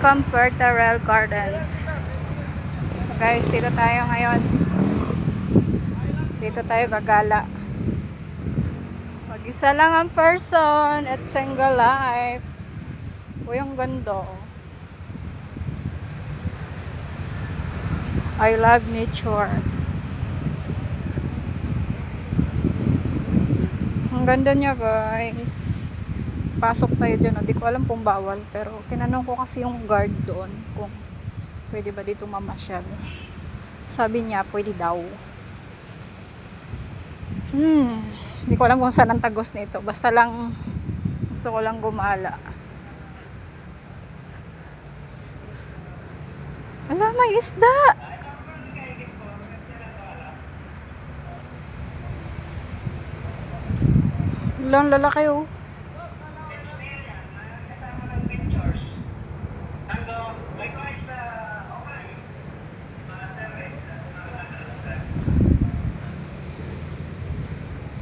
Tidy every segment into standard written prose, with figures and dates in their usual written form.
Welcome Puertarel Gardens. So guys, dito tayo ngayon. Dito tayo gagala. Mag-isa lang ang person at single life. Uy, ang ganda. I love nature. Ang ganda niya guys. Pasok tayo dyan. Hindi ko alam kung bawal. Pero kinanong ko kasi yung guard doon kung pwede ba dito mamasyal. Sabi niya pwede daw. Hindi ko alam kung saan ang tagos nito. Basta lang gusto ko lang gumala. Ala, may isda! Ilang lalaki oh.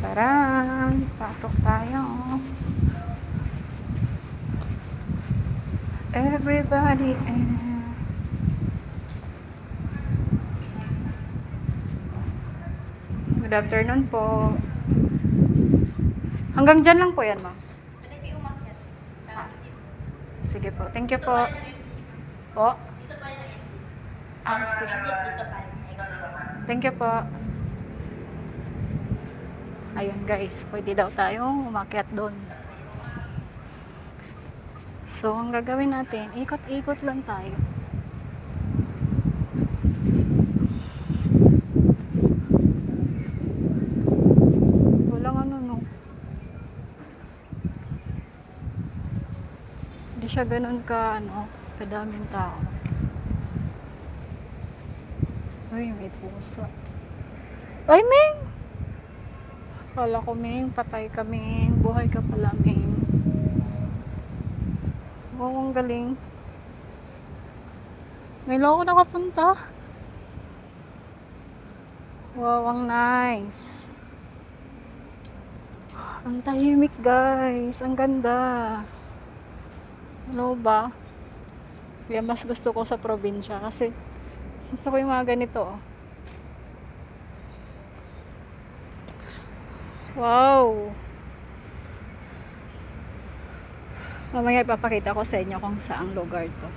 Tara, pasok tayo. Everybody Good afternoon po. Hanggang dyan lang po yan, ma'am. Sige po. Thank you po. Po. Sige. Thank you po. Ayun guys, pwede daw tayong umakyat doon. So, ang gagawin natin, ikot-ikot lang tayo. Walang ano no. Hindi siya ganun kadaming tao. Uy, may pusa. Ay, Ming! Kala ko, Ming, patay ka, Ming. Buhay ka pala, Ming. Wow, ang galing. Ngayon ako nakapunta. Wow, ang nice. Ang tahimik, guys. Ang ganda. Ano ba? Kaya mas gusto ko sa probinsya kasi gusto ko yung mga ganito. Wow! Mamaya ipapakita ko sa inyo kung saang lugar to.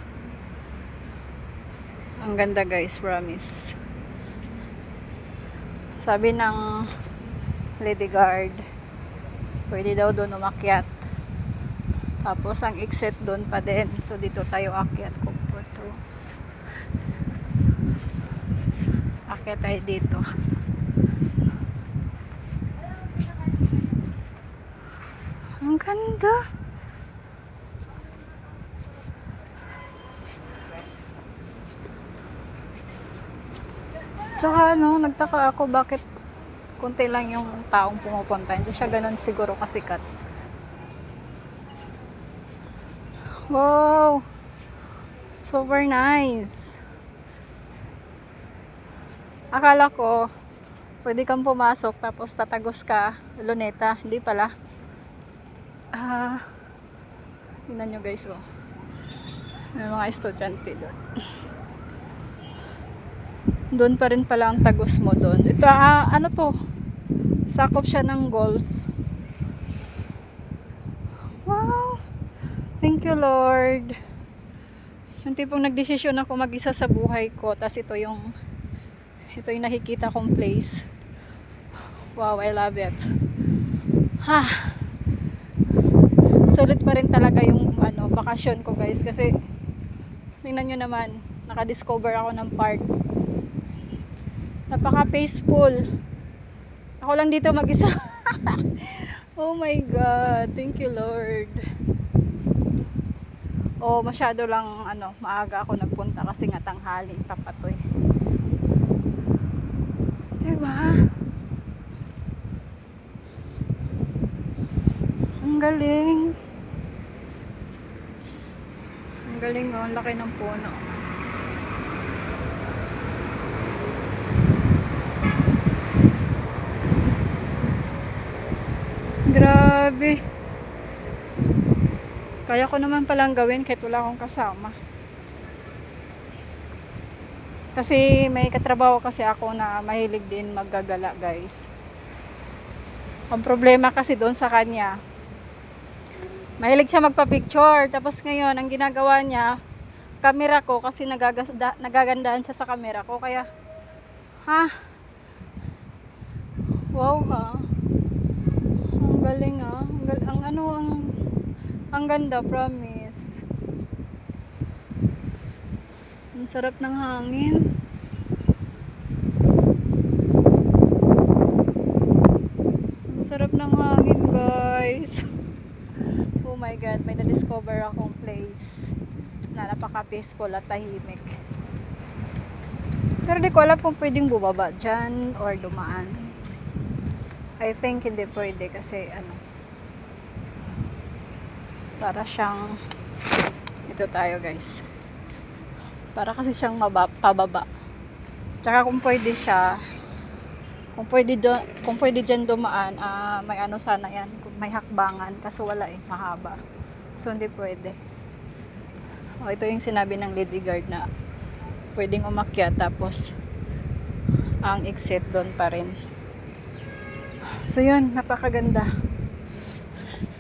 Ang ganda guys, promise. Sabi ng lady guard, pwede daw doon umakyat. Tapos ang exit doon pa din. So dito tayo akyat, comfort rooms. Akyat tayo dito. Ang ganda. Tsaka nagtaka ako bakit konti lang yung taong pumupunta. Hindi siya ganun siguro kasikat. Wow! Super nice. Akala ko pwede kang pumasok tapos tatagos ka luneta. Hindi pala. Tingnan nyo guys oh. May mga estudyante doon. Doon pa rin pala ang tagos mo doon. Ito, ano to? Sakop siya ng golf. Wow! Thank you, Lord. Yung tipong nagdesisyon ako mag-isa sa buhay ko. Tapos ito yung nakikita kong place. Wow, I love it. Sulit pa rin talaga yung bakasyon ko guys. Kasi, tingnan nyo naman, nakadiscover ako ng park. Napaka-peaceful. Ako lang dito mag-isa. Oh my God. Thank you, Lord. Oh, masyado lang, maaga ako nagpunta kasi nga tanghali, papatoy. Diba? Ang galing. Ang galing, oh. Ang laki ng puno. Grabe. Kaya ko naman palang gawin kahit wala akong kasama. Kasi may katrabaho kasi ako na mahilig din maggagala, guys. Ang problema kasi doon sa kanya, mahilig siya magpa-picture. Tapos ngayon, ang ginagawa niya, camera ko, kasi nagagandaan siya sa camera ko. Kaya, ha? Wow, ha? Ang galing, ha? Ang ganda, promise. Ang sarap ng hangin. Ang sarap ng hangin, guys. Oh my God, may na-discover akong place na napaka-peaceful at tahimik. Pero di ko alam kung pwedeng bumaba dyan or dumaan. I think hindi pwede kasi para siyang, ito tayo guys, para kasi siyang pababa. Tsaka kung pwede siya, kung pwede dyan dumaan, may sana yan, may hakbangan, kaso wala mahaba. So hindi pwede. Ito yung sinabi ng lady guard na pwedeng umakyat, tapos ang exit doon pa rin. So yun, napakaganda.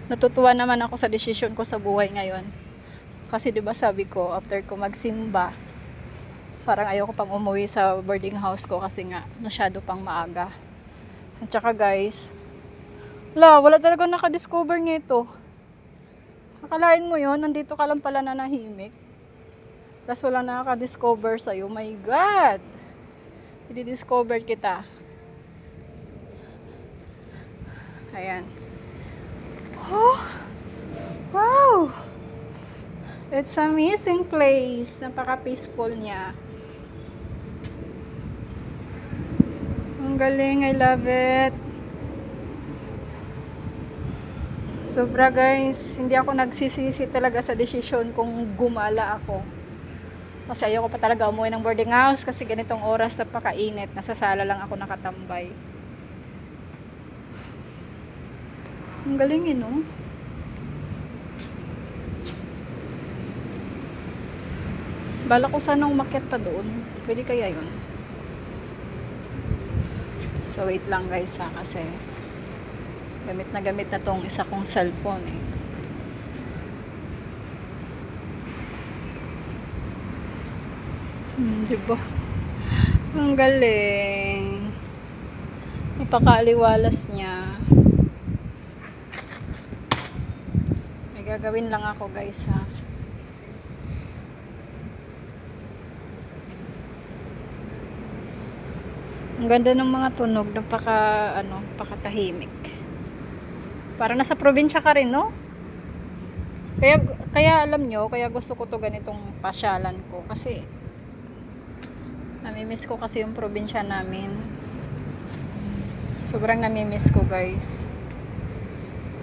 Natutuwa naman ako sa decision ko sa buhay ngayon. Kasi 'di ba sabi ko, after ko magsimba, parang ayoko pang umuwi sa boarding house ko kasi nga masyado pang maaga. At saka guys, wala talaga nakadiscover nito. Akalain mo yun, nandito ka lang pala nanahimik. Tapos wala nakaka-discover sa'yo. My God! I-discover kita. Ayan. Oh! Wow! It's amazing place. Napaka-peaceful niya. Ang galing. I love it. Sobra guys. Hindi ako nagsisisi talaga sa desisyon kung gumala ako. Kasi ayoko pa talaga umuwi ng boarding house kasi ganitong oras napakainit. Nasa sala lang ako nakatambay. Ang galing no? Bala ko sanang umakyat pa doon. Pwede kaya yun? So wait lang guys kasi gamit na tong isa kong cellphone diba? Ang galing. Napakaaliwalas niya. May gagawin lang ako guys ha. Ang ganda ng mga tunog, napakatahimik. Para nasa probinsya ka rin, no? Kaya alam nyo, kaya gusto ko to ganitong pasyalan ko kasi namimiss ko kasi yung probinsya namin. Sobrang namimiss ko, guys.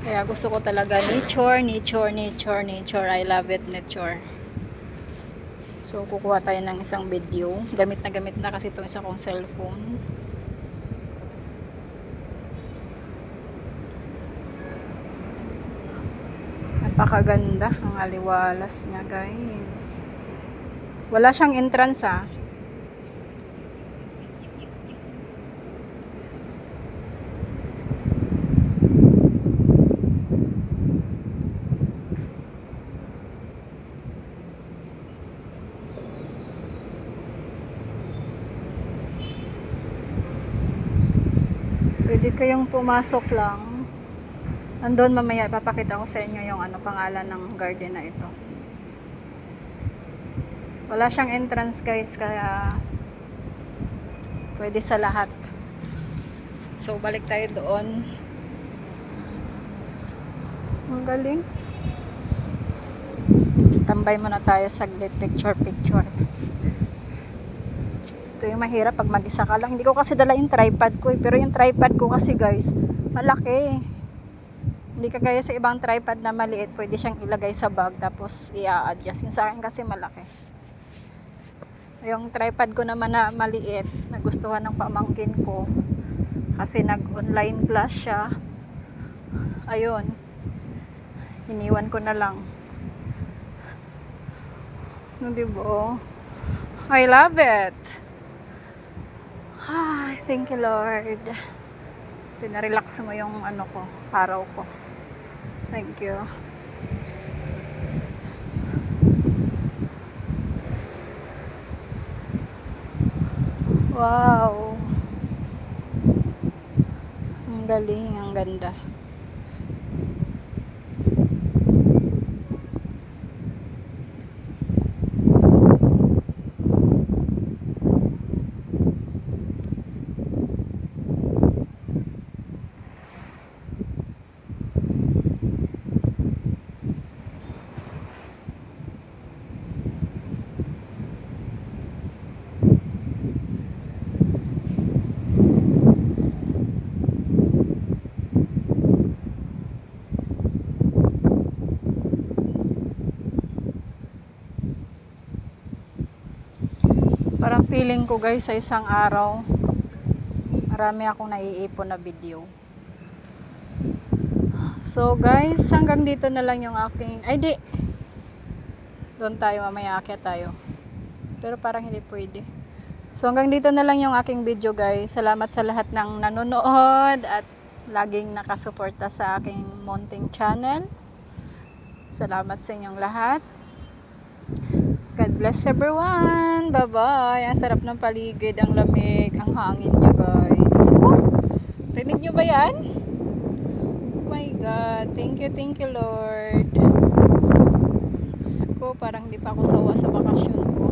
Kaya gusto ko talaga nature. I love it, nature. So, kukuha tayo ng isang video. Gamit na kasi itong isa kong cellphone. Napakaganda ang aliwalas niya, guys. Wala siyang entrance, ha. Pwede kayong pumasok lang. Andun mamaya ipapakita ko sa inyo yung pangalan ng garden na ito. Wala siyang entrance guys, kaya pwede sa lahat. So balik tayo doon. Ang galing. Tambay muna tayo saglit, picture. Ito yung mahirap pag mag-isa ka lang. Hindi ko kasi dala yung tripod ko pero yung tripod ko kasi guys, malaki. Hindi kagaya sa ibang tripod na maliit, pwede siyang ilagay sa bag tapos i-adjust. Yung sa akin kasi malaki. Yung tripod ko naman na maliit, nagustuhan ng pamangkin ko kasi nag-online class siya. Ayun. Iniwan ko na lang. Diba? I love it. Thank you, Lord. Pinarelax mo yung ano ko, araw ko. Thank you. Wow. Ang galing, ang ganda. Parang feeling ko guys sa isang araw marami akong naiipon na video. So guys, hanggang dito na lang yung aking doon tayo, mamaya akyat tayo, pero parang hindi pwede. So hanggang dito na lang yung aking video guys. Salamat sa lahat ng nanonood at laging nakasuporta sa aking mounting channel. Salamat sa inyong lahat. God bless everyone. Bye-bye. Ang sarap ng paligid, ang lamig, ang hangin niya, guys. Rinig nyo ba yan? Oh my God. Thank you, Lord. Ko, parang di pa ako sawa sa bakasyon ko.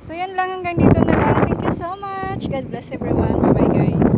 So, yan lang. Hanggang dito na lang. Thank you so much. God bless everyone. Bye-bye, guys.